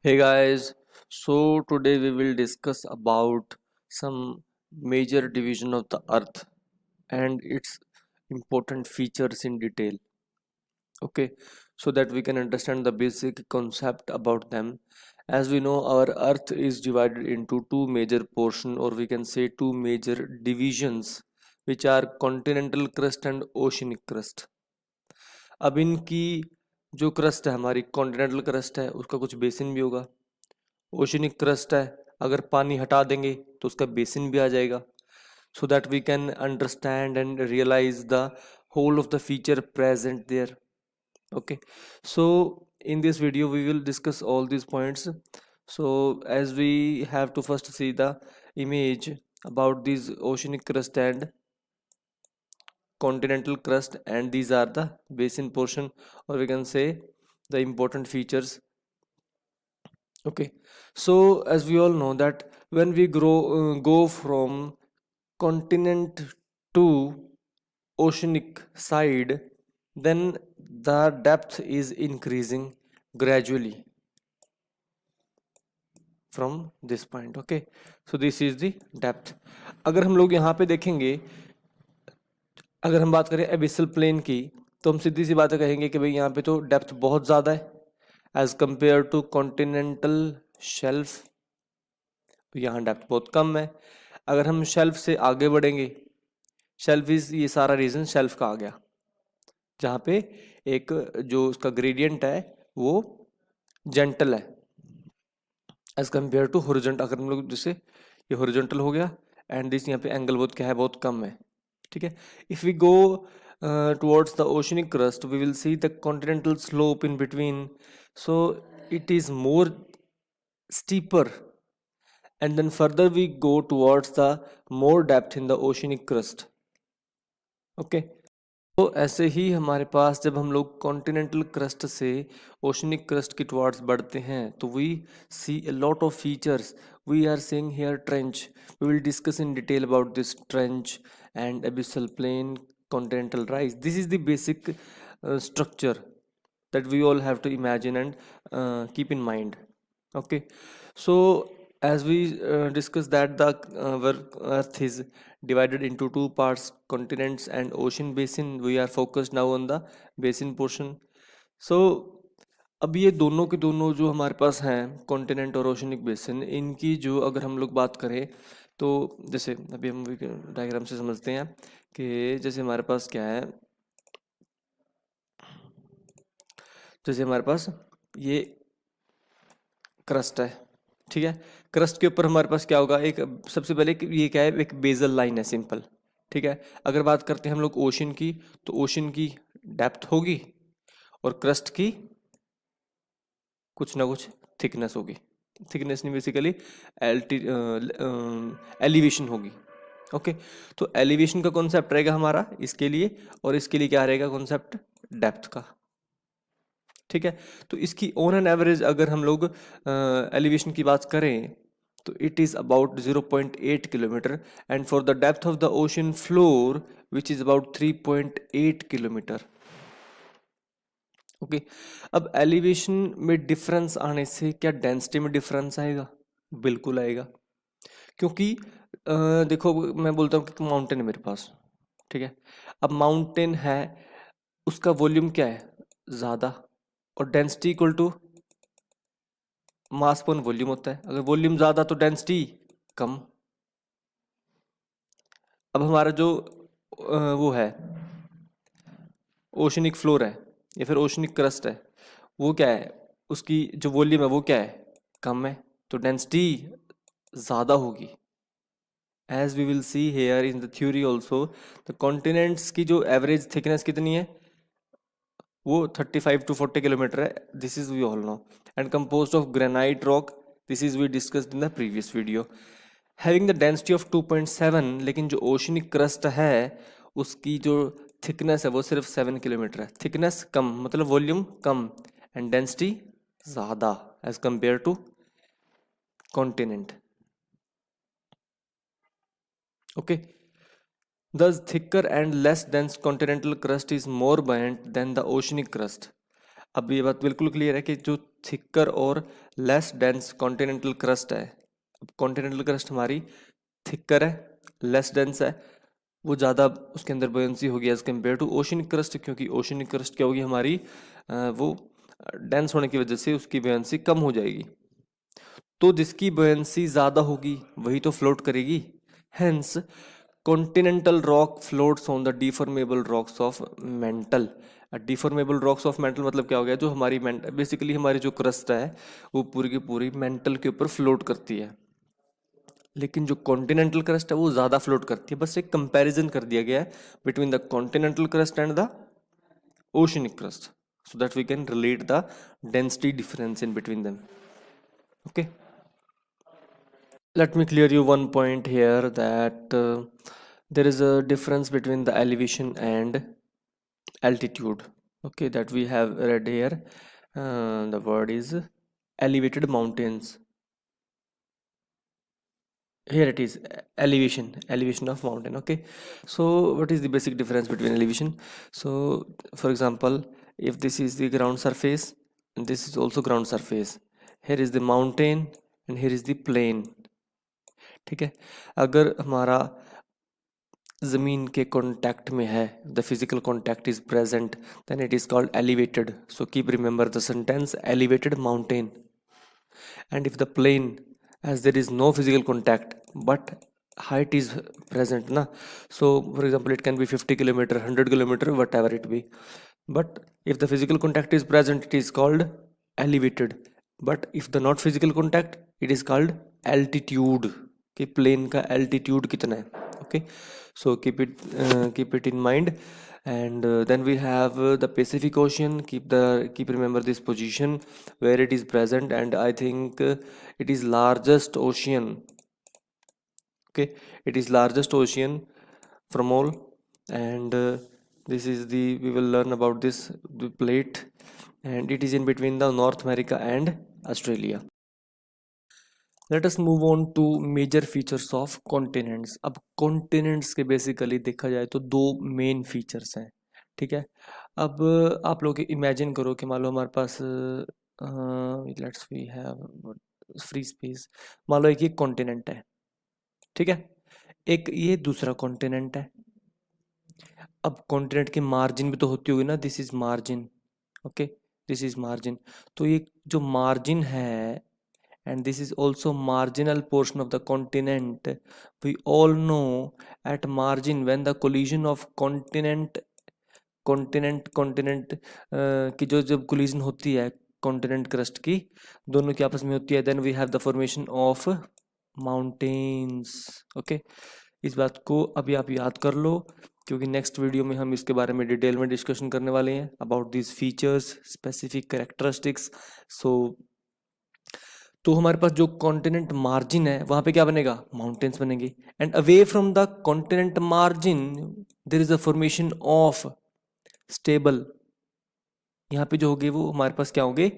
Hey guys, so today we will discuss about some major division of the earth and its important features in detail. Okay, so that we can understand the basic concept about them. As we know, our earth is divided into two major portion, or we can say two major divisions, which are continental crust and oceanic crust. अब इनकी जो crust है, हमारी continental crust है, उसका कुछ basin भी होगा। ओशनिक क्रस्ट है, अगर पानी हटा देंगे तो उसका बेसिन भी आ जाएगा, so that we can understand and realise the whole of the feature present there. Okay, so in this video we will discuss all these points. So as we have to first see the image about these oceanic crust and continental crust, and these are the basin portion, or we can say the important features. Okay, so as we all know that when we go from continent to oceanic side, then the depth is increasing gradually from this point. Okay, so this is the depth. अगर हम लोग यहाँ पे देखेंगे, अगर हम बात करें एबिसल प्लेन की, तो हम सीधी सी बात कहेंगे कि भाई यहाँ पे तो डेप्थ बहुत ज़्यादा है as compare to continental shelf. तो यहाँ डेप्थ बहुत कम है। अगर हम शेल्फ से आगे बढ़ेंगे, शेल्फ इज, ये सारा रीजन शेल्फ का आ गया, जहाँ पे एक जो उसका ग्रेडियंट है वो जेंटल है एज कम्पेयर टू हॉरिजॉन्टल। अगर हम लोग जैसे ये हॉरिजॉन्टल हो गया, एंड दिस यहाँ पे एंगल बहुत क्या है, बहुत कम है। ठीक है, if we go towards the oceanic crust, we will see the continental slope in between, so it is more steeper, and then further we go towards the more depth in the oceanic crust. Okay, तो ऐसे ही हमारे पास जब हम लोग continental crust से oceanic crust की towards बढ़ते हैं, तो we see a lot of features. We are seeing here trench, we will discuss in detail about this trench and abyssal plain, continental rise. This is the basic structure that we all have to imagine and keep in mind. Okay, so as we discussed that the our earth is divided into two parts, continents and ocean basin. We are focused now on the basin portion. So अब ये दोनों के दोनों जो हमारे पास हैं, continent और oceanic basin, इनकी जो अगर हम लोग बात करें, तो जैसे अभी हम डायग्राम से समझते हैं कि जैसे हमारे पास क्या है, जैसे हमारे पास ये क्रस्ट है। ठीक है, क्रस्ट के ऊपर हमारे पास क्या होगा, एक सबसे पहले ये क्या है, एक बेजल लाइन है, सिंपल। ठीक है, अगर बात करते हैं हम लोग ओशन की, तो ओशन की डेप्थ होगी और क्रस्ट की कुछ ना कुछ थिकनेस होगी। थिकनेस नहीं, बेसिकली एलिवेशन होगी। ओके, तो एलिवेशन का कॉन्सेप्ट रहेगा हमारा इसके लिए, और इसके लिए क्या रहेगा कॉन्सेप्ट, डेप्थ का। ठीक है, तो इसकी ऑन एन एवरेज अगर हम लोग एलिवेशन की बात करें, तो it is about 0.8 kilometre, and for the depth of the ocean floor which is about 3.8 kilometre. Okay, अब एलिवेशन में डिफरेंस आने से क्या डेंसिटी में डिफरेंस आएगा? बिल्कुल आएगा, क्योंकि देखो मैं बोलता हूँ कि माउंटेन है मेरे पास। ठीक है, अब माउंटेन है, उसका वॉल्यूम क्या है, ज़्यादा, और डेंसिटी इक्वल टू मास पर वॉल्यूम होता है। अगर वॉल्यूम ज़्यादा तो डेंसिटी कम। अब हमारा जो वो है ओशनिक फ्लोर है या फिर ओशनिक क्रस्ट है, वो क्या है, उसकी जो वॉल्यूम है वो क्या है, कम है, तो डेंसिटी ज़्यादा होगी। As we will see here in the theory also, the continents की जो एवरेज थिकनेस कितनी है, वो 35 to 40 किलोमीटर है। This is we all know, and composed of granite rock. This is we discussed in the previous video, having the density of 2.7। लेकिन जो oceanic crust है, उसकी जो थिकनेस है वो सिर्फ 7 किलोमीटर है। थिकनेस कम मतलब वॉल्यूम कम, एंड डेंसिटी ज़्यादा as compare to continent. Okay, thus thicker and less dense continental crust is more buoyant than the oceanic crust. अब ये बात बिल्कुल क्लियर है कि जो थिकर और लेस डेंस कॉन्टिनेंटल क्रस्ट है, कॉन्टिनेंटल क्रस्ट हमारी थिकर है, लेस डेंस है, वो ज़्यादा उसके अंदर बुयंसी होगी as compare to oceanic crust, क्योंकि ओशनिक क्रस्ट क्या होगी हमारी वो डेंस होने की वजह से उसकी बुयंसी कम हो जाएगी। तो जिसकी बुयंसी ज़्यादा होगी वही तो फ्लोट करेगी। Hence continental rock floats on the deformable rocks of mental. Deformable rocks of mental मतलब क्या हो गया, जो हमारी बेसिकली हमारी जो क्रस्ट है वो पूरी की पूरी मेंटल के ऊपर फ्लोट करती है, लेकिन जो कॉन्टिनेंटल क्रस्ट है वो ज़्यादा फ्लोट करती है। बस एक कंपैरिजन कर दिया गया है between the continental crust and the oceanic crust so that we can relate the density difference in between them. Okay, let me clear you one point here that there is a difference between the elevation and altitude. Okay, that we have read here. The word is elevated mountains. Here it is, elevation of mountain. Okay, so what is the basic difference between elevation? So for example, if this is the ground surface and this is also ground surface, here is the mountain and here is the plain. ठीक है, अगर हमारा ज़मीन के contact में है, the physical contact is present, then it is called elevated. So keep remember the sentence elevated mountain. And if the plane, as there is no physical contact but height is present na, so for example it can be 50 kilometer, 100 kilometer, whatever it be, but if the physical contact is present it is called elevated, but if the not physical contact it is called altitude. कि plane का altitude कितना है. Okay, so keep it in mind. And then we have the Pacific Ocean. Keep remember this position where it is present, and I think it is largest ocean. Okay, it is largest ocean from all. And this is the, we will learn about this, the plate, and it is in between the North America and Australia. Let us move on to major features of continents. अब continents के basically देखा जाए तो दो main features हैं. ठीक है, अब आप लोग इमेजिन करो कि मान लो हमारे पास let's we have free space, मान लो एक ये कॉन्टिनेंट है. ठीक है, एक ये दूसरा कॉन्टिनेंट है. अब कॉन्टिनेंट की मार्जिन भी तो होती होगी ना, this is margin. Okay, this is margin. तो ये जो मार्जिन है and this is also marginal portion of the continent. We all know at margin when the collision of continent की जो जब collision होती है continent crust की दोनों की आपस में होती है, then we have the formation of mountains. Okay, इस बात को अभी आप याद कर लो क्योंकि नेक्स्ट वीडियो में हम इसके बारे में डिटेल में डिस्कशन करने वाले हैं about this features, specific characteristics. So तो हमारे पास जो कॉन्टिनेंट मार्जिन है वहां पे क्या बनेगा, माउंटेन्स बनेंगे. And away from the continent margin there is a formation of stable. यहाँ पे जो होंगे वो हमारे पास क्या होंगे,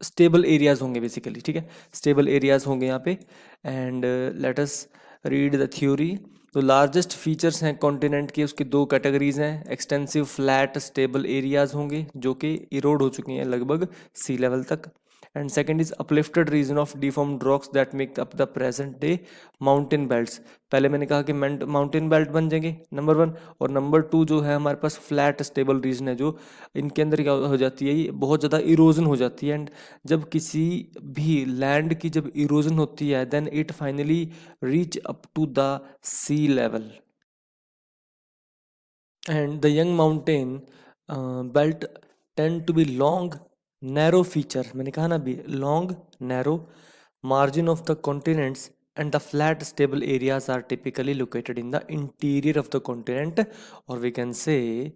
स्टेबल एरियाज होंगे बेसिकली. ठीक है, स्टेबल एरियाज होंगे यहाँ पे. And let us read the theory. तो लार्जेस्ट फीचर्स हैं कॉन्टिनेंट के, उसकी दो कैटेगरीज हैं. एक्सटेंसिव फ्लैट स्टेबल एरियाज होंगे जो कि इरोड हो चुकी हैं लगभग सी लेवल तक. And second is uplifted region of deformed rocks that make up the present day mountain belts. पहले मैंने कहा कि माउंटेन बेल्ट बन जाएंगे नंबर 1, और नंबर 2 जो है हमारे पास फ्लैट स्टेबल रीजन है, जो इनके अंदर क्या हो जाती है, ये बहुत ज़्यादा इरोजन हो जाती है. एंड जब किसी भी लैंड की जब इरोजन होती है then it finally reach up to the sea level. And the young mountain belt tend to be long narrow feature. मैंने कहा ना अभी, long narrow margin of the continents and the flat stable areas are typically located in the interior of the continent, or we can say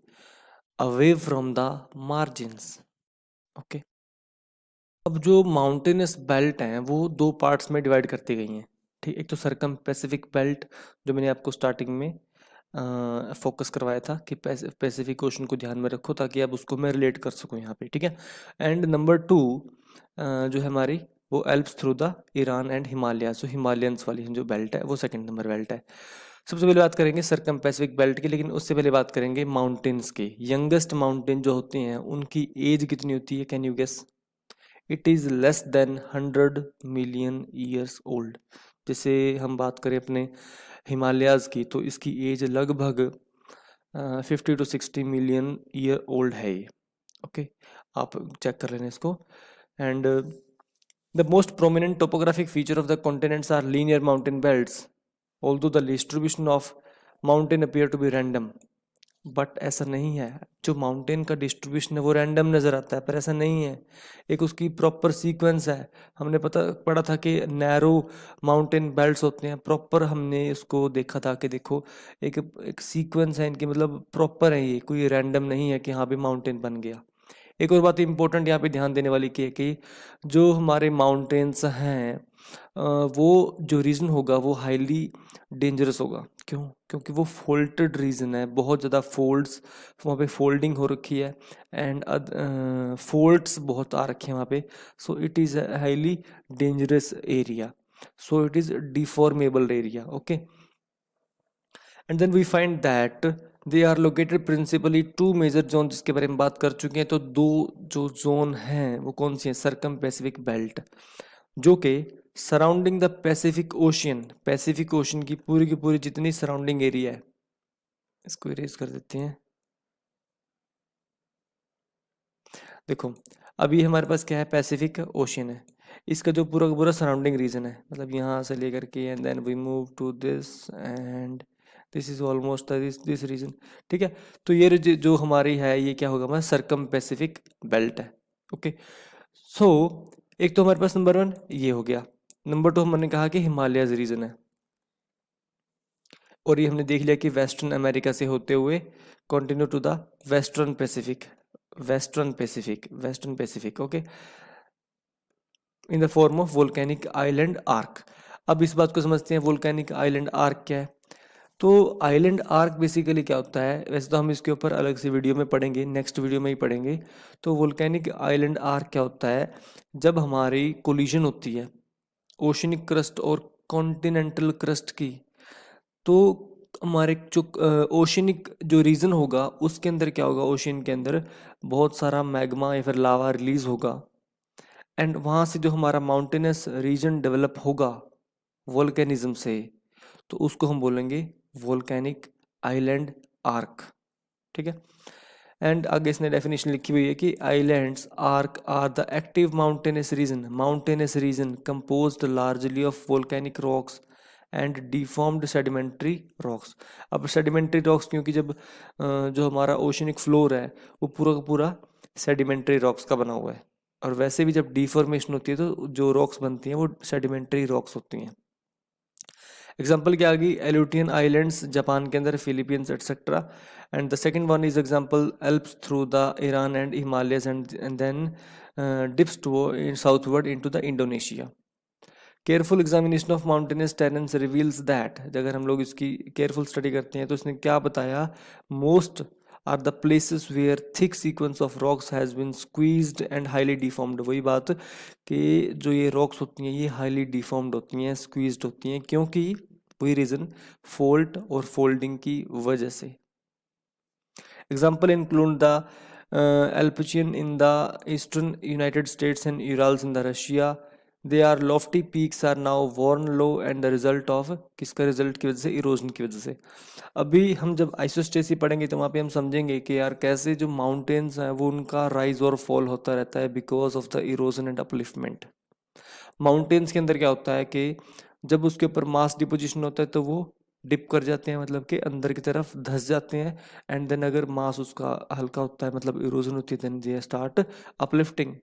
away from the margins. Okay, अब जो mountainous belt हैं वो दो parts में divide करती गई हैं. ठीक, एक तो सरकम पैसिफिक बेल्ट जो मैंने आपको स्टार्टिंग में फोकस करवाया था कि पैसिफिक ओशन को ध्यान में रखो ताकि आप उसको मैं रिलेट कर सकूं यहाँ पे. ठीक है, एंड नंबर 2 जो है हमारी वो Alps through the Iran and Himalaya. So Himalayans वाली जो बेल्ट है वो सेकंड नंबर बेल्ट है. सबसे पहले बात करेंगे सरकम पैसिफिक बेल्ट की, लेकिन उससे पहले बात करेंगे माउंटेन्स की। यंगेस्ट माउंटेन जो होती हैं उनकी एज कितनी होती है, can you guess? It is less than 100 million years old. जैसे हम बात करें अपने हिमालयाज़ की, तो इसकी एज लगभग 50 to 60 मिलियन ईयर ओल्ड है ये। ओके, आप चेक कर लेना इसको। And the most prominent topographic feature of the continents are linear mountain belts, although the distribution of mountain appear to be random. But ऐसा नहीं है, जो माउंटेन का डिस्ट्रीब्यूशन है वो रैंडम नज़र आता है, पर ऐसा नहीं है। एक उसकी प्रॉपर सीक्वेंस है। हमने पढ़ा था कि नैरो माउंटेन बेल्ट्स होते हैं, प्रॉपर हमने इसको देखा था कि देखो एक एक सीक्वेंस है इनकी, मतलब प्रॉपर है, ये कोई रैंडम नहीं है कि हाँ भी माउंटेन बन गया। एक और बात इंपॉर्टेंट यहाँ पे ध्यान देने वाली की है कि जो हमारे माउंटेन्स हैं वो जो रीजन होगा वो हाईली डेंजरस होगा। क्यों? क्योंकि वो फोल्टेड रीजन है, बहुत ज़्यादा फोल्ड्स वहाँ पे फोल्डिंग हो रखी है, एंड फोल्ड्स बहुत आ रखे हैं वहाँ पे। So it is highly dangerous area, so it is deformable area. Okay, and then we find that they are located principally to major zone, जिसके बारे में बात कर चुके हैं। तो दो जो जोन हैं वो कौन सी हैं? सरकम पैसिफिक बेल्ट, जो कि surrounding the Pacific ocean, Pacific ocean की पूरी जितनी सराउंडिंग एरिया है, इसको इरेज कर देते हैं। देखो अभी हमारे पास क्या है, पैसिफिक ओशियन है, इसका जो पूरा का पूरा सराउंडिंग रीजन है, मतलब यहाँ से लेकर के and then we move to this and this is almost this region. ठीक है, तो ये जो हमारी है ये क्या होगा, हमारा सरकम पैसिफिक बेल्ट है। ओके, सो एक तो हमारे पास नंबर 1 ये हो गया। नंबर 2 हमने कहा कि हिमालयज रीजन है, और ये हमने देख लिया कि वेस्टर्न अमेरिका से होते हुए continue to the western Pacific, western Pacific. Okay, in the form of volcanic island arc. अब इस बात को समझते हैं, वोल्केनिक आइलैंड आर्क क्या है। तो आइलैंड आर्क बेसिकली क्या होता है, वैसे तो हम इसके ऊपर अलग से वीडियो में पढ़ेंगे, नेक्स्ट वीडियो में ही पढ़ेंगे। तो वोल्केनिक आइलैंड आर्क क्या होता है, जब हमारी कोलिजन होती है ओशनिक क्रस्ट और कॉन्टिनेंटल क्रस्ट की, तो हमारे जो ओशनिक जो रीजन होगा उसके अंदर क्या होगा, ओशन के अंदर बहुत सारा मैग्मा या फिर लावा रिलीज होगा, एंड वहाँ से जो हमारा माउंटेनस रीजन डेवलप होगा वोल्केनिज्म से, तो उसको हम बोलेंगे वोल्केनिक आइलैंड आर्क। ठीक है, एंड आगे इसने डेफिनेशन लिखी हुई है कि islands arc are the active mountainous region composed largely of volcanic rocks and deformed sedimentary rocks. अब सेडिमेंट्री रॉक्स क्योंकि जब जो हमारा ओशनिक फ्लोर है वो पूरा का पूरा सेडिमेंट्री रॉक्स का बना हुआ है, और वैसे भी जब डिफॉर्मेशन होती है तो जो रॉक्स बनती हैं वो सेडिमेंट्री रॉक्स होती हैं। एग्जाम्पल क्या आ गई, एल्यूटियन आइलैंड्स जापान के अंदर, Philippines etcetera, and the second one is example Alps through the Iran and Himalayas and then dips to southward into the Indonesia. Careful examination of mountainous terrains reveals that, अगर हम लोग इसकी careful study करते हैं तो इसने क्या बताया, most are the places where thick sequence of rocks has been squeezed and highly deformed. वही बात कि जो ये रॉक्स होती हैं ये हाईली डिफॉर्म्ड होती हैं, स्क्वीज्ड होती हैं, क्योंकि वही रीज़न फोल्ट और फोल्डिंग की वजह से। Example include the Appalachian in the eastern United States and Urals in the Russia. They are lofty peaks are now worn low and the result of, किसका रिजल्ट की वजह से, इरोजन की वजह से। अभी हम जब आइसोस्टेसी पढ़ेंगे तो वहाँ पे हम समझेंगे कि यार कैसे जो माउंटेन्स हैं वो उनका राइज और फॉल होता रहता है because of the erosion and upliftment. Mountains के अंदर क्या होता है कि जब उसके ऊपर मास डिपोजिशन होता है तो वो डिप कर जाते हैं, मतलब कि अंदर की तरफ धंस जाते हैं, एंड देन अगर मास उसका हल्का होता है मतलब इरोजन होती है, देन दे स्टार्ट अपलिफ्टिंग।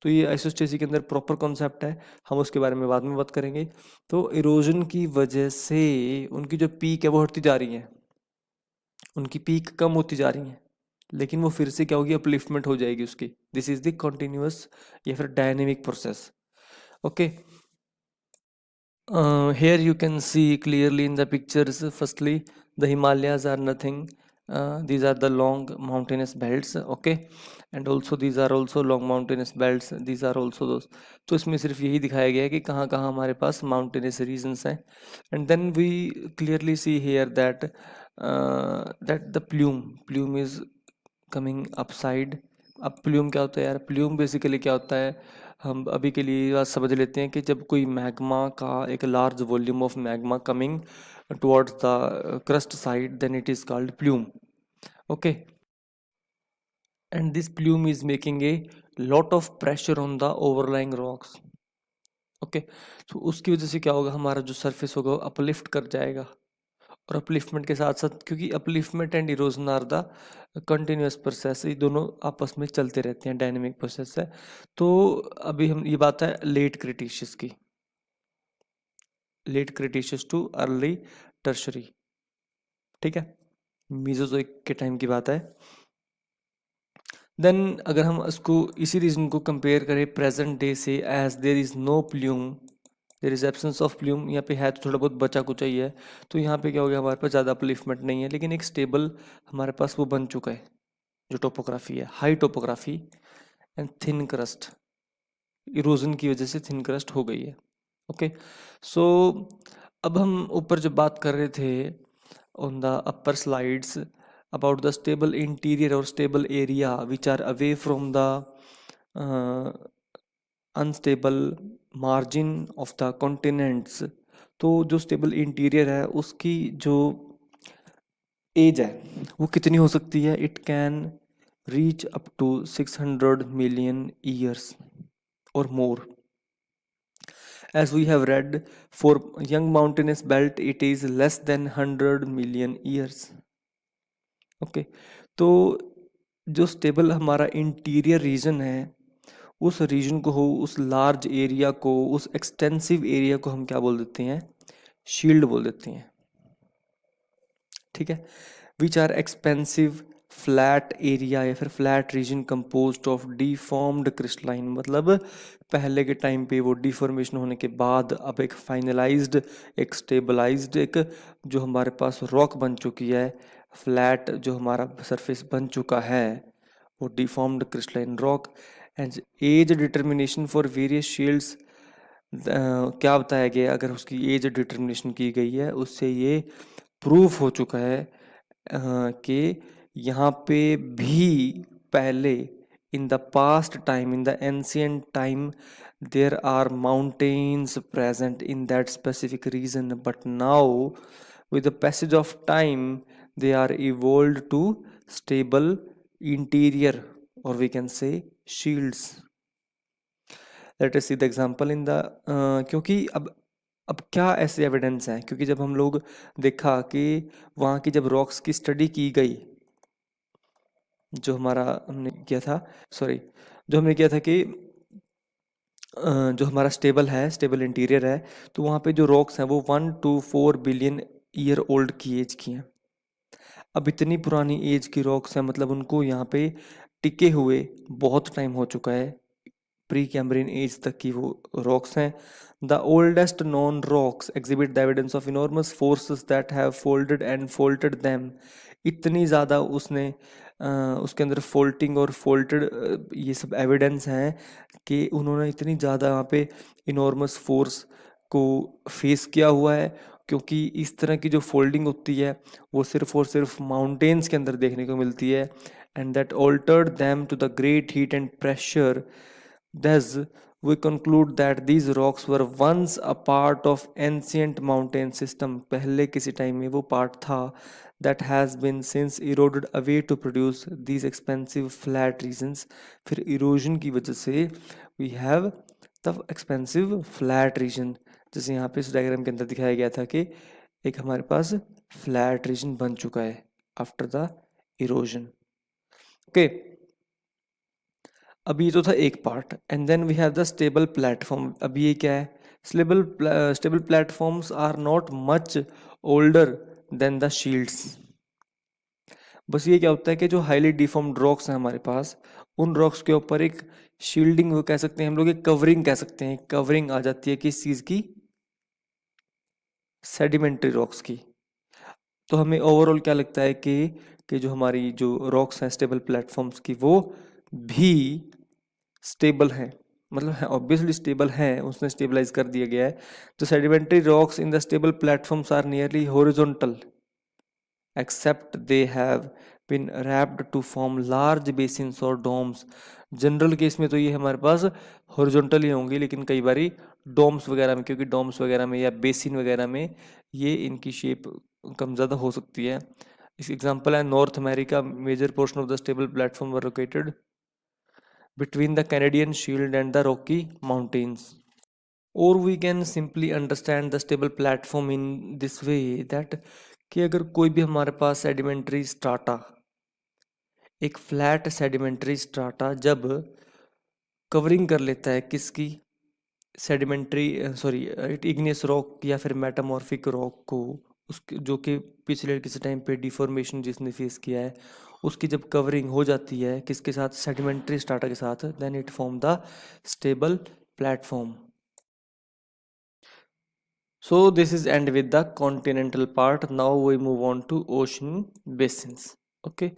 तो ये आइसोस्टेसी के अंदर प्रॉपर कॉन्सेप्ट है, हम उसके बारे में बाद में बात करेंगे। तो इरोजन की वजह से उनकी जो पीक है वो हटती जा रही है, उनकी पीक कम होती जा रही है, लेकिन वो फिर से क्या होगी, अपलिफ्टमेंट हो जाएगी उसकी। दिस इज द कंटिन्यूअस या फिर dynamic process. Okay, here you can see clearly in the pictures, firstly the Himalayas are nothing, these are the long mountainous belts, okay, and also these are also long mountainous belts, these are also those. तो इसमें सिर्फ यही दिखाया गया है कि कहाँ कहाँ हमारे पास mountainous regions हैं. And then we clearly see here that that the plume is coming upside. अब प्ल्यूम क्या होता है यार? प्ल्यूम बेसिकली क्या होता है, हम अभी के लिए ये बात समझ लेते हैं कि जब कोई मैग्मा का एक large volume of magma coming towards the crust side, then it is called plume, okay. And this plume is making a lot of pressure on the overlying rocks, okay. तो उसकी वजह से क्या होगा, हमारा जो सरफेस होगा वो अपलिफ्ट कर जाएगा. और अपलिफ्टमेंट के साथ साथ, क्योंकि upliftment and erosion are the continuous process, ये दोनों आपस में चलते रहते हैं, डायनेमिक प्रोसेस है. तो अभी हम ये बात है लेट क्रिटेशियस की, late Cretaceous to early Tertiary, ठीक है, मीजोजोइक के टाइम की बात है. देन अगर हम इसको इसी रीजन को कंपेयर करें प्रेजेंट डे से, as there is no plume, there is absence of plume, यहाँ पे है तो थोड़ा बहुत बचा कुचा ही है, तो यहाँ पे क्या हो गया, हमारे पास ज़्यादा अपलिफ्टमेंट नहीं है, लेकिन एक स्टेबल हमारे पास वो बन चुका है जो टोपोग्राफी है, high topography and thin crust, erosion की वजह से थिन क्रस्ट हो गई है, ओके. सो अब हम ऊपर जो बात कर रहे थे on the upper slides about the stable interior or stable area which are away from the unstable margin of the continents. तो जो स्टेबल इंटीरियर है उसकी जो एज है वो कितनी हो सकती है, it can reach up to 600 million years or more. As we have read, for young mountainous belt it is less than 100 million years. Okay. तो जो स्टेबल हमारा इंटीरियर रीजन है, उस रीजन को हो, उस लार्ज एरिया को, उस एक्सटेंसिव एरिया को हम क्या बोल देते हैं, शील्ड बोल देते हैं, ठीक है. Which are expensive flat area या फिर flat region composed of deformed crystalline, मतलब पहले के टाइम पे वो डिफॉर्मेशन होने के बाद अब एक फाइनलाइज्ड, एक स्टेबलाइज्ड, एक जो हमारे पास रॉक बन चुकी है, फ्लैट जो हमारा सरफेस बन चुका है, वो deformed crystalline rock. And age determination for various shields, क्या बताया गया, अगर उसकी एज डिटर्मिनेशन की गई है उससे ये प्रूफ हो चुका है कि यहाँ पे भी पहले in the past time, in the ancient time, there are mountains present in that specific region, but now with the passage of time they are evolved to stable interior, or we can say shields. Let us see the example in the क्योंकि अब क्या ऐसे evidence हैं, क्योंकि जब हम लोग देखा कि वहाँ की जब रॉक्स की स्टडी की गई, जो हमारा हमने किया था, सॉरी, जो हमने किया था कि जो हमारा स्टेबल है, स्टेबल इंटीरियर है, तो वहाँ पे जो रॉक्स हैं वो 1 to 4 बिलियन ईयर ओल्ड की एज की हैं. अब इतनी पुरानी एज की रॉक्स हैं, मतलब उनको यहाँ पे टिके हुए बहुत टाइम हो चुका है, प्री कैम्ब्रियन एज तक की वो रॉक्स हैं. The oldest known rocks exhibit the evidence of enormous forces that have folded and faulted them. इतनी ज़्यादा उसने उसके अंदर फोल्टिंग और फोल्टेड ये सब एविडेंस हैं कि उन्होंने इतनी ज़्यादा वहाँ पे इनॉर्मस फोर्स को फेस किया हुआ है, क्योंकि इस तरह की जो फोल्डिंग होती है वो सिर्फ और सिर्फ माउंटेन्स के अंदर देखने को मिलती है. And that altered them to the great heat and pressure. Thus, we conclude that these rocks were once a part of ancient mountain system. पहले किसी टाइम में वो पार्ट था, that has been since eroded away to produce these expensive flat regions. फिर erosion की वजह से we have the expensive flat region, जैसे यहाँ पे इस डायग्राम के अंदर दिखाया गया था कि एक हमारे पास फ्लैट रीजन बन चुका है आफ्टर द इरोजन, ओके. अब ये तो था एक part. And then we have the stable platform. अब ये क्या है, stable platforms are not much older than the shields. बस ये क्या होता है कि जो हाईली डिफॉर्म्ड रॉक्स हैं हमारे पास, उन रॉक्स के ऊपर एक शील्डिंग, वो कह सकते हैं हम लोग, एक कवरिंग कह सकते हैं, कवरिंग आ जाती है किस चीज़ की, सेडिमेंट्री रॉक्स की. तो हमें ओवरऑल क्या लगता है कि कि जो हमारी जो रॉक्स हैं स्टेबल प्लेटफॉर्म्स की वो भी स्टेबल हैं, मतलब है ऑब्वियसली स्टेबल हैं, उसने स्टेबलाइज कर दिया गया है। तो sedimentary rocks in the stable platforms are nearly horizontal except they have been wrapped to form large basins or domes। General case में तो ये हमारे पास हॉरिजॉन्टल ही होंगी, लेकिन कई बारी डोम्स वगैरह में, क्योंकि डोम्स वगैरह में या बेसिन वगैरह में ये इनकी शेप कम ज़्यादा हो सकती है। इस एग्जांपल है North America, major portion of the stable platform were located between the Canadian shield and the Rocky mountains. और we can simply understand the stable platform in this way that कि अगर कोई भी हमारे पास सेडिमेंट्री स्ट्राटा, एक flat sedimentary strata जब covering कर लेता है किसकी, सेडिमेंट्री सॉरी इग्नियस रॉक या फिर मेटामॉर्फिक रॉक को, उसके जो कि पिछले किसी टाइम पे डिफॉर्मेशन जिसने फेस किया है, उसकी जब कवरिंग हो जाती है किसके साथ, सेडिमेंट्री स्ट्राटा के साथ, then it form the stable platform. So this is end with the continental part. Now we move on to ocean basins. Okay,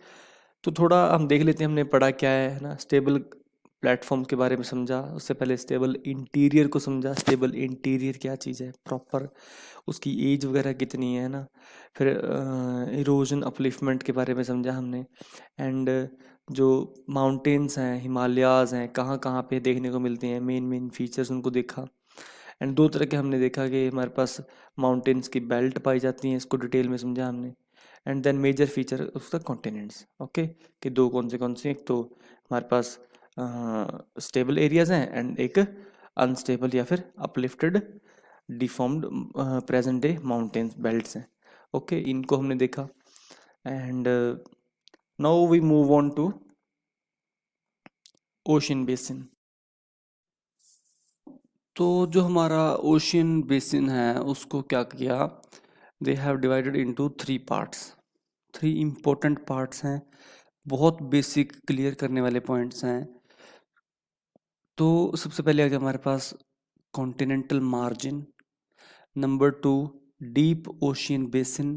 तो थोड़ा हम देख लेते हैं हमने पढ़ा क्या है ना, स्टेबल प्लेटफॉर्म के बारे में समझा, उससे पहले स्टेबल इंटीरियर को समझा, स्टेबल इंटीरियर क्या चीज़ है प्रॉपर, उसकी एज वगैरह कितनी है ना, फिर इरोजन अपलिफ्टमेंट के बारे में समझा हमने, एंड जो माउंटेन्स हैं, हिमालयाज़ हैं, कहाँ कहाँ पे देखने को मिलते हैं, मेन मेन फीचर्स उनको देखा। एंड दो तरह के हमने देखा कि हमारे पास माउंटेन्स की बेल्ट पाई जाती हैं, इसको डिटेल में समझा हमने। एंड देन मेजर फीचर उसका कॉन्टिनेंट्स, ओके, कि दो कौन से, एक तो हमारे पास स्टेबल एरियाज हैं एंड एक अनस्टेबल या फिर uplifted deformed present day mountains belts हैं। ओके, इनको हमने देखा। And now we move on to ocean basin. तो जो हमारा ओशियन बेसिन है उसको क्या किया, they have divided into 3 parts, 3 important parts हैं, बहुत बेसिक क्लियर करने वाले पॉइंट्स हैं। तो सबसे पहले आ गया हमारे पास continental margin, number 2 deep ocean basin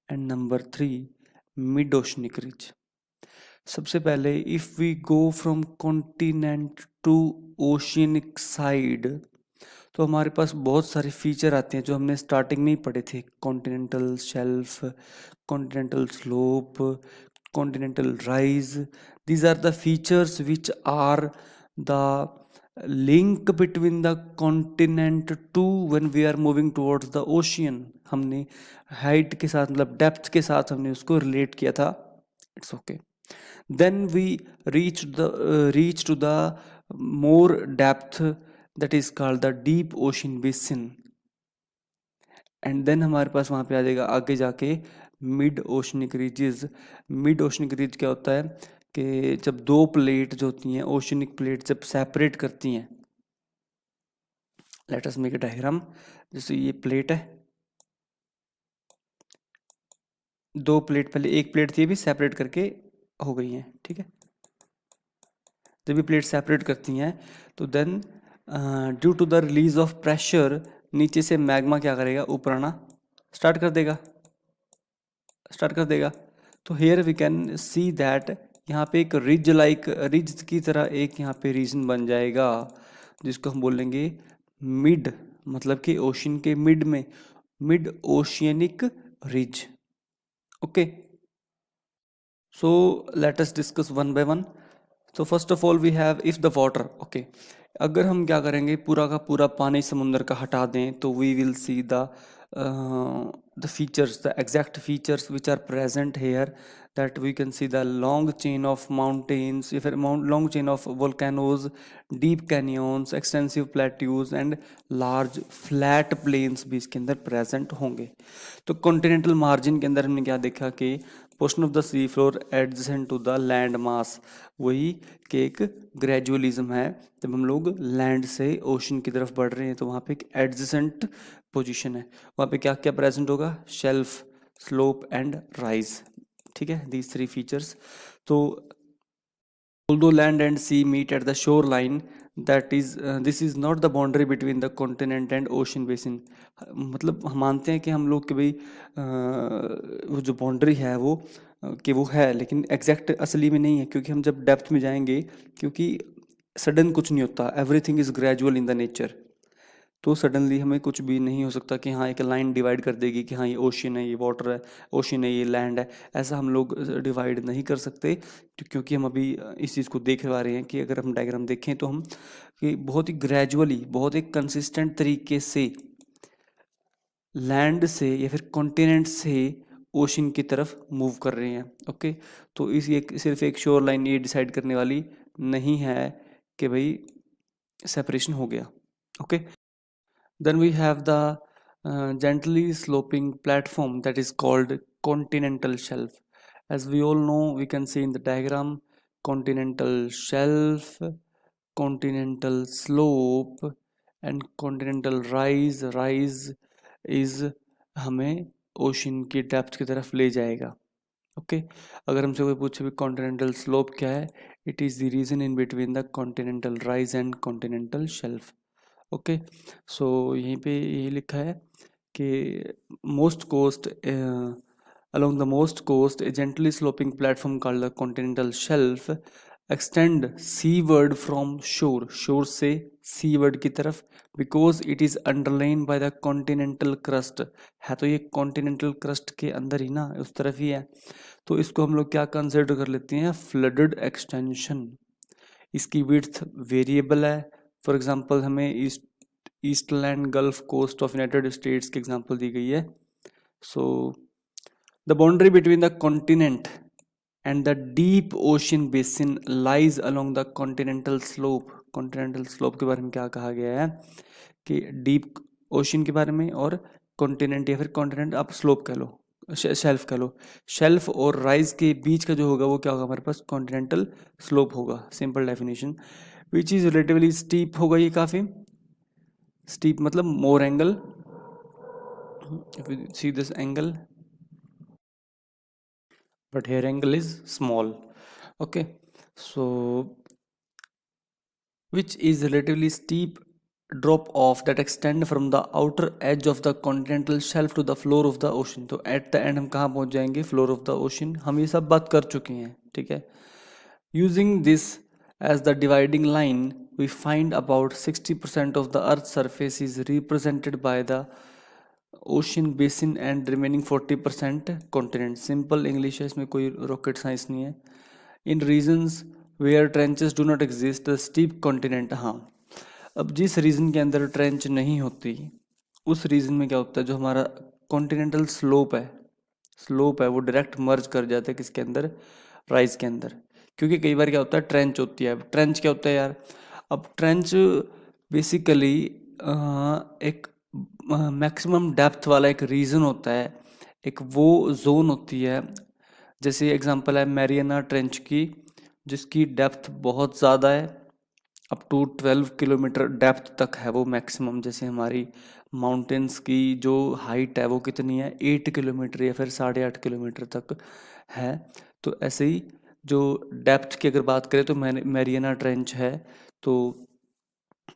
and number 3 mid oceanic ridge. सबसे पहले if we go from continent to oceanic side, तो हमारे पास बहुत सारे फीचर आते हैं जो हमने स्टार्टिंग में ही पढ़े थे, continental shelf, continental slope, continental rise. These are the features which are the link between the continent to when we are moving towards the ocean. हमने हाइट के साथ मतलब डेप्थ के साथ हमने उसको रिलेट किया था, it's okay. Then we reach to the more depth, that is called the deep ocean basin, and then हमारे पास वहाँ पे आ जाएगा आगे जाके mid oceanic ridges. Mid oceanic ridge क्या होता है कि जब दो प्लेट जो होती हैं, ओशनिक प्लेट जब सेपरेट करती हैं, let us make a diagram, जैसे ये प्लेट है, दो प्लेट, पहले एक प्लेट थी अभी सेपरेट करके हो गई हैं, ठीक है। जब ये प्लेट सेपरेट करती हैं तो then due to the release of pressure नीचे से मैग्मा क्या करेगा, ऊपर आना स्टार्ट कर देगा। तो here we can see that यहाँ पे एक रिज की तरह एक यहाँ पे रीजन बन जाएगा, जिसको हम बोलेंगे मिड, मतलब कि ओशन के मिड में mid oceanic ridge. Okay, so let us discuss one by one. तो first of all we have if the water, okay, अगर हम क्या करेंगे पूरा का पूरा पानी समुद्र का हटा दें तो we will see the features, the exact features which are present here, that we can see the long chain of mountains या फिर long chain of volcanoes, deep canyons, extensive plateaus and large flat plains भी इसके अंदर present होंगे। तो continental margin के अंदर हमने क्या देखा कि portion of the sea floor adjacent to the land mass, वही कि एक ग्रेजुअलिज्म है, जब हम लोग लैंड से ओशन की तरफ बढ़ रहे हैं तो वहाँ पे एक एडजेसेंट पोजीशन है, वहाँ पे क्या क्या प्रेजेंट होगा, शेल्फ, स्लोप एंड राइज, ठीक है, दीज 3 फीचर्स। तो although land and sea meet at the shoreline, that is this is not the boundary between the continent and ocean basin। मतलब हम मानते हैं कि हम लोग कि भाई वो जो बाउंड्री है वो कि वो है, लेकिन एग्जैक्ट असली में नहीं है, क्योंकि हम जब डेप्थ में जाएंगे, क्योंकि सडन कुछ नहीं होता, everything is gradual in the nature. तो सडनली हमें कुछ भी नहीं हो सकता कि हाँ एक लाइन डिवाइड कर देगी कि हाँ ये ओशियन है, ये वाटर है, ओशियन है, ये लैंड है। ऐसा हम लोग डिवाइड नहीं कर सकते, क्योंकि हम अभी इस चीज़ को देख पा रहे हैं कि अगर हम डायग्राम देखें तो हम कि बहुत ही ग्रेजुअली, बहुत एक कंसिस्टेंट तरीके से लैंड से या फिर कॉन्टिनेंट से ओशन की तरफ मूव कर रहे हैं। ओके, तो इस एक सिर्फ एक शोर लाइन ये डिसाइड करने वाली नहीं है कि भाई सेपरेशन हो गया। Okay, then we have the gently sloping platform that is called continental shelf. As we all know, we can see in the diagram continental shelf, continental slope and continental rise. Rise is हमें ocean की depth की तरफ ले जाएगा। Okay, अगर हमसे कोई पूछे भी कॉन्टिनेंटल स्लोप क्या है, it is the region in between the continental rise and continental shelf. Okay, so यहीं पे ये लिखा है कि most coast along the most coast a gently sloping platform called the continental shelf extend seaward from shore से seaward की तरफ, because it is underlain by the continental crust। है तो ये continental crust के अंदर ही ना, उस तरफ ही है, तो इसको हम लोग क्या कंसिडर कर लेते हैं, फ्लडेड एक्सटेंशन। इसकी विड्थ वेरिएबल है। फॉर एग्जांपल हमें eastland Gulf Coast of United States की एग्जांपल दी गई है। So the boundary between the continent and the deep ocean basin lies along the continental slope. Continental slope के बारे में क्या कहा गया है कि डीप ओशन के बारे में, और कॉन्टिनेंट या फिर कॉन्टिनेंट आप स्लोप कह लो, शेल्फ कह लो। शेल्फ और राइज के बीच का जो होगा वो क्या होगा हमारे पास, कॉन्टिनेंटल स्लोप होगा। Simple definition, which is relatively steep होगा, ये काफ़ी स्टीप मतलब more angle. if you see this angle, but here angle is small। okay, so which is relatively steep drop off that extend from the outer edge of the continental shelf to the floor of the ocean। तो at the end हम कहाँ पहुँच जाएंगे, floor of the ocean। हम ये सब बात कर चुके हैं, ठीक है। using this as the dividing line, we find about 60% of the earth's surface is represented by the ocean basin and remaining 40% continent. Simple English है, इसमें कोई रॉकेट साइंस नहीं है। In regions where trenches do not exist the steep continent. हाँ, अब जिस reason के अंदर ट्रेंच नहीं होती, उस रीजन में क्या होता है, जो हमारा कॉन्टिनेंटल स्लोप है वो डायरेक्ट मर्ज कर जाता है किसके अंदर, राइज के अंदर। क्योंकि कई बार क्या होता है, ट्रेंच होती है। अब ट्रेंच क्या होता है यार, अब ट्रेंच बेसिकली एक मैक्सिमम डेप्थ वाला एक रीजन होता है, एक वो जोन होती है। जैसे एग्जांपल है मैरियाना ट्रेंच की, जिसकी डेप्थ बहुत ज़्यादा है, अप टू 12 किलोमीटर डेप्थ तक है वो मैक्सिमम। जैसे हमारी माउंटेन्स की जो हाइट है वो कितनी है, 8 किलोमीटर या फिर 8.5 किलोमीटर तक है। तो ऐसे ही जो डेप्थ की अगर बात करें तो मैरियाना ट्रेंच है। तो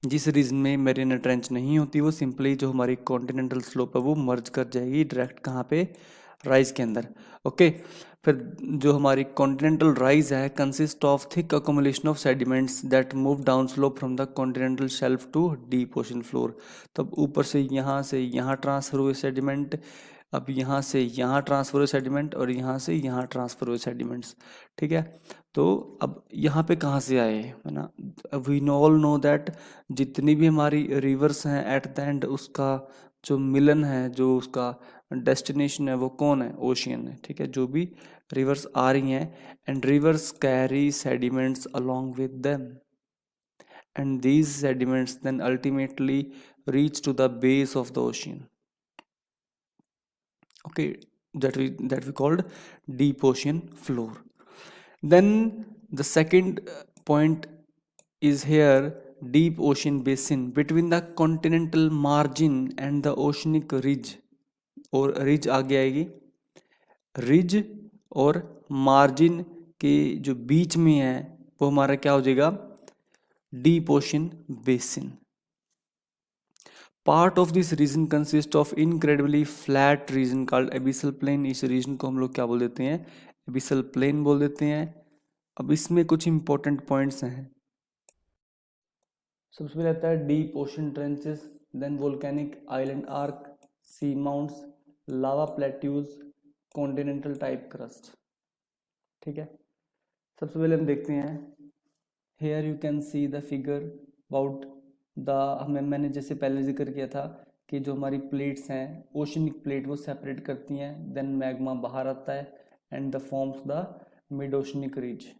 जिस रीजन में मैरियाना ट्रेंच नहीं होती, वो सिंपली जो हमारी कॉन्टिनेंटल स्लोप है वो मर्ज कर जाएगी डायरेक्ट कहाँ पे, राइज के अंदर। ओके, फिर जो हमारी कॉन्टिनेंटल राइज है consist of thick accumulation of sediments that move down slope from the continental shelf to deep ocean floor. तब ऊपर से यहाँ ट्रांसफर हुए सेडिमेंट, अब यहाँ से यहाँ ट्रांसफर हुए सेडिमेंट, और यहाँ से यहाँ ट्रांसफर हुए सेडिमेंट्स, ठीक है। तो अब यहाँ पे कहाँ से आए, है ना, वी ऑल नो दैट जितनी भी हमारी रिवर्स हैं एट द एंड उसका जो मिलन है, जो उसका डेस्टिनेशन है वो कौन है, ओशियन है, ठीक है। जो भी रिवर्स आ रही हैं, and reverse carry sediments along with them, and these sediments then ultimately reach to the base of the ocean। okay, that we called deep ocean floor। then the second point is here, deep ocean basin between the continental margin and the oceanic ridge। और ridge आगे आएगी, ridge और margin के जो बीच में है वो हमारा क्या हो जाएगा, deep ocean basin. Part of this region consist of incredibly flat region called abyssal plain. इस रीजन को हम लोग क्या बोल देते हैं, एबिसल प्लेन बोल देते हैं। अब इसमें कुछ इंपॉर्टेंट पॉइंट्स हैं। सबसे पहले आता है deep ocean trenches, then volcanic island arc, sea mounts, lava plateaus, continental type crust. ठीक है, सबसे पहले हम देखते हैं। Here you can see the figure about the, हमें मैंने जैसे पहले जिक्र किया था कि जो हमारी प्लेट्स हैं, ओशनिक प्लेट वो सेपरेट करती हैं, देन मैग्मा बाहर आता है and the forms the mid oceanic ridge.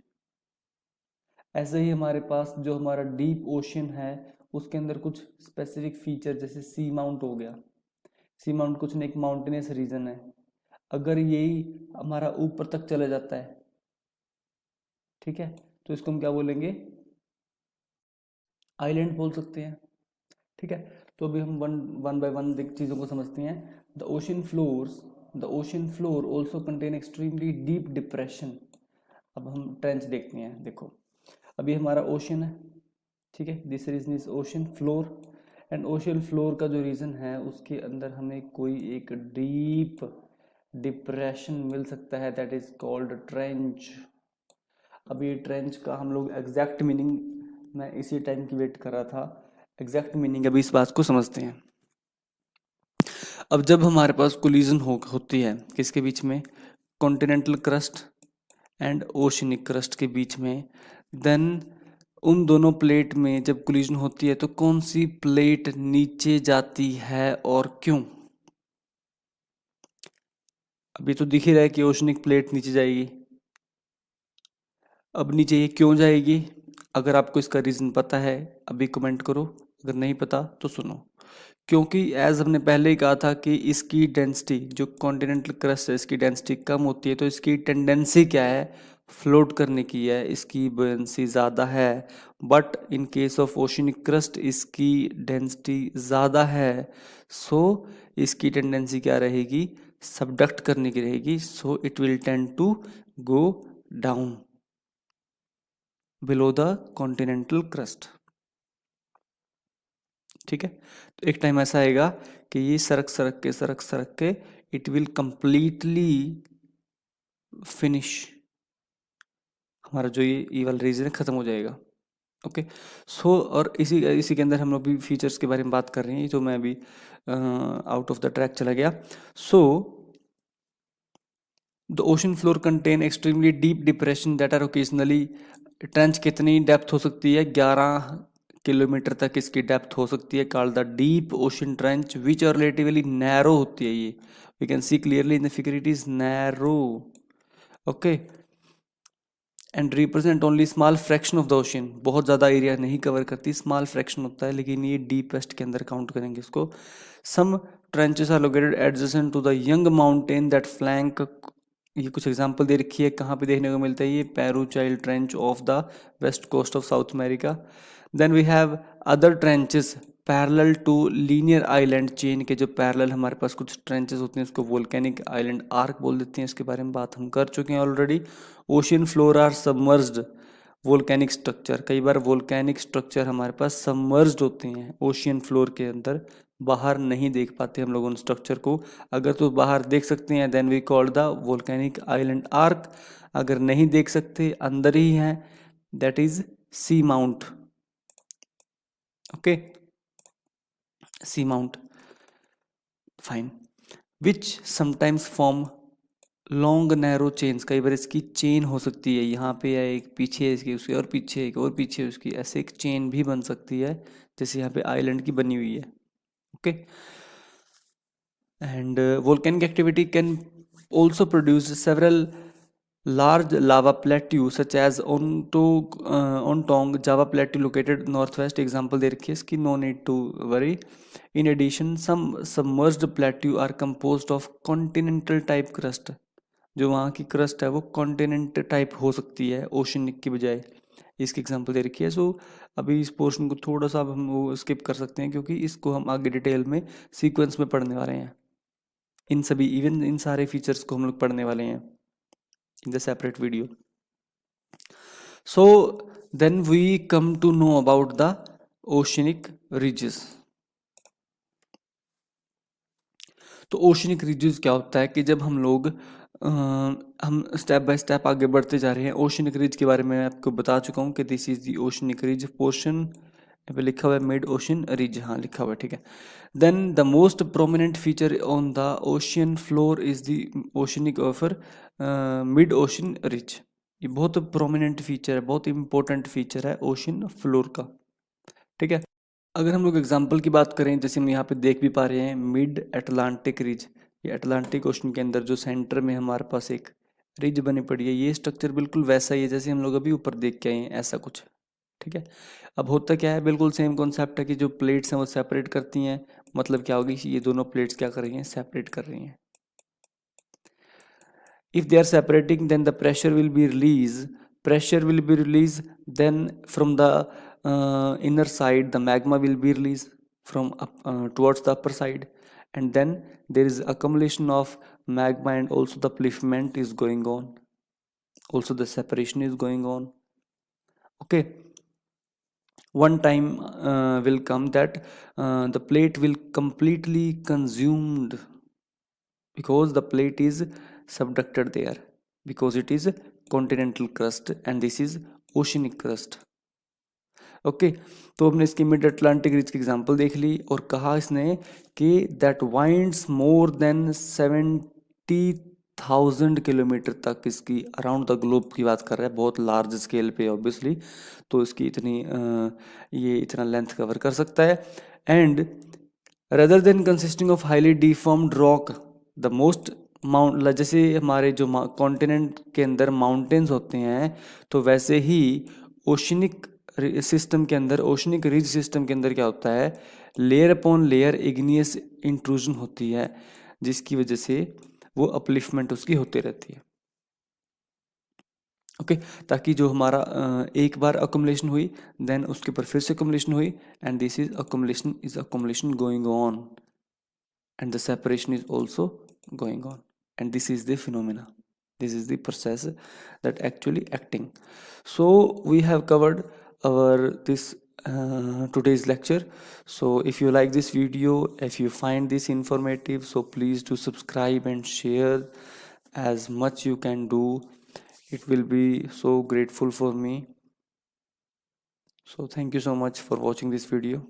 ऐसे ही हमारे पास जो हमारा डीप ओशन है उसके अंदर कुछ स्पेसिफिक फीचर जैसे सी माउंट हो गया। सी माउंट कुछ नहीं, एक माउंटेनियस रीजन है। अगर यही हमारा ऊपर तक चला जाता है, ठीक है, तो इसको हम क्या बोलेंगे, आइलैंड बोल सकते हैं। ठीक है, तो अभी हम वन वन बाय वन चीज़ों को समझते हैं। The ocean floor also contain extremely deep depression. अब हम ट्रेंच देखते हैं। देखो, अभी हमारा ओशन है, ठीक है, this region is ocean floor, and ocean floor का जो रीजन है उसके अंदर हमें कोई एक डीप डिप्रेशन मिल सकता है, दैट इज कॉल्ड ट्रेंच। अब ये ट्रेंच का हम लोग एग्जैक्ट मीनिंग, मैं इसी टाइम की वेट कर रहा था, एग्जैक्ट मीनिंग अभी इस बात को समझते हैं। अब जब हमारे पास कोलिजन होती है किसके बीच में, continental crust and oceanic crust के बीच में, देन उन दोनों प्लेट में जब कोलिजन होती है तो कौन सी प्लेट नीचे जाती है और क्यों। अभी तो दिख ही रहा है कि ओशनिक प्लेट नीचे जाएगी। अब नीचे ये क्यों जाएगी, अगर आपको इसका रीज़न पता है अभी कमेंट करो, अगर नहीं पता तो सुनो। क्योंकि एज हमने पहले ही कहा था कि इसकी डेंसिटी, जो कॉन्टिनेंटल क्रस्ट है इसकी डेंसिटी कम होती है, तो इसकी टेंडेंसी क्या है, फ्लोट करने की है, इसकी बुयंसी ज़्यादा है। But in case of oceanic crust इसकी डेंसिटी ज़्यादा है, सो इसकी टेंडेंसी क्या रहेगी, सबडक्ट करने की रहेगी, so it will tend to go down below the continental crust. ठीक है, तो एक टाइम ऐसा आएगा कि ये सरक के इट विल कंप्लीटली फिनिश, हमारा जो ये वाला रीजन है खत्म हो जाएगा। ओके, सो और इसी इसी के अंदर हम लोग भी फीचर्स के बारे में बात कर रहे हैं, तो मैं अभी आउट ऑफ द ट्रैक चला गया। So the ocean floor contain extremely deep depression that are occasionally, trench कितनी डेप्थ हो सकती है, 11 किलोमीटर तक इसकी डेप्थ हो सकती है, called the deep ocean trench which are relatively narrow होती है ये, we can see clearly in the figure it is narrow. Okay, and represent only small fraction of the ocean, बहुत ज़्यादा एरिया नहीं कवर करती, स्मॉल फ्रैक्शन होता है, लेकिन ये डीपेस्ट के अंदर काउंट करेंगे इसको। Some trenches are located adjacent to the young mountain that flank, ये कुछ एग्जांपल दे रखी है कहाँ पे देखने को मिलता है, ये Peru Chile trench off the west coast of South America. Then we have other trenches parallel to linear island chain के, जो पैरेलल हमारे पास कुछ ट्रेंचेस होती हैं उसको वोल्केनिक आइलैंड आर्क बोल देते हैं, इसके बारे में बात हम कर चुके हैं already. Ocean floor are submerged volcanic structure, कई बार वोल्केनिक स्ट्रक्चर हमारे पास सबमर्ज्ड होते हैं ओशियन फ्लोर के अंदर, बाहर नहीं देख पाते हम लोग उन स्ट्रक्चर को, अगर तो बाहर देख सकते हैं then we call the volcanic island arc, अगर नहीं देख सकते अंदर ही हैं that is sea mount. Okay, sea mount fine, which sometimes form long narrow chains, कई बार इसकी चेन हो सकती है, यहाँ पे है एक, पीछे इसकी, उसकी और पीछे एक और पीछे उसकी, ऐसे एक चेन भी बन सकती है जैसे यहाँ पे आइलैंड की बनी हुई है। Okay, and volcanic activity can also produce several large lava plateau such as Ontong Java plateau located northwest, example दे रखी है इसकी, no need to worry. In addition, some submerged plateau are composed of continental type crust, जो वहाँ की crust है वो continent type हो सकती है ओशनिक की बजाय, इसकी एग्जांपल दे रखी है। सो अभी इस पोर्शन को थोड़ा सा हम वो स्किप कर सकते हैं क्योंकि इसको हम आगे डिटेल में सीक्वेंस में पढ़ने वाले हैं, इन सभी इवन इन सारे फीचर्स को हम लोग पढ़ने वाले हैं in the separate video. So then we come to know about the oceanic ridges. तो ओशनिक रिजेस क्या होता है कि जब हम लोग हम स्टेप बाय स्टेप आगे बढ़ते जा रहे हैं। ओशनिक रिज के बारे में मैं आपको बता चुका हूँ कि this is the oceanic ridge portion. यहाँ पे लिखा हुआ है मिड ओशन रिज, हाँ लिखा हुआ है, ठीक है। Then the most prominent feature on the ocean floor is the oceanic offer mid ocean ridge. ये बहुत प्रोमिनेंट फीचर है, बहुत इंपॉर्टेंट फीचर है ओशन फ्लोर का, ठीक है। अगर हम लोग एग्जांपल की बात करें, जैसे हम यहाँ पे देख भी पा रहे हैं मिड अटलांटिक रिज, ये अटलांटिक ओशन के अंदर जो सेंटर में हमारे पास एक रिज बनी पड़ी है, ये स्ट्रक्चर बिल्कुल वैसा ही है जैसे हम लोग अभी ऊपर देख के आए हैं, ऐसा कुछ, ठीक है। अब होता क्या है, बिल्कुल सेम कॉन्सेप्ट है कि जो प्लेट्स हैं वो सेपरेट करती हैं। मतलब क्या होगी, ये दोनों प्लेट्स क्या कर रही हैं, सेपरेट कर रही हैं। If they are separating, then the pressure will be released, then from the inner side the magma will be released from up, towards the upper side, and then there is accumulation of magma, and also the upliftment is going on, also the separation is going on, okay. One time will come that the plate will completely consumed, because the plate is subducted there, because it is continental crust and this is oceanic crust, okay. तो हमने इसकी mid Atlantic ridge की example देख ली और कहा इसने कि that winds more than 70,000 kilometre तक, इसकी अराउंड द ग्लोब की बात कर रहा है, बहुत लार्ज स्केल पे ऑब्वियसली, तो इसकी इतनी ये इतना लेंथ कवर कर सकता है। And rather than consisting of highly deformed rock, the most mount, जैसे हमारे जो कॉन्टिनेंट के अंदर माउंटेन्स होते हैं, तो वैसे ही ओशनिक सिस्टम के अंदर, ओशनिक रिज सिस्टम के अंदर क्या होता है, layer upon layer igneous intrusion होती है, जिसकी वजह से वो अपलिफ्टमेंट उसकी होती रहती है, ओके। ताकि जो हमारा एक बार अकोमलेशन हुई, देन उसके ऊपर फिर से अकोमलेशन हुई, and this is accumulation going on, and the separation is also going on, and this is the phenomena, this is the process that actually acting. So we have covered our this today's lecture. So if you like this video, if you find this informative, so please do subscribe and share as much you can do. It will be so grateful for me. So thank you so much for watching this video.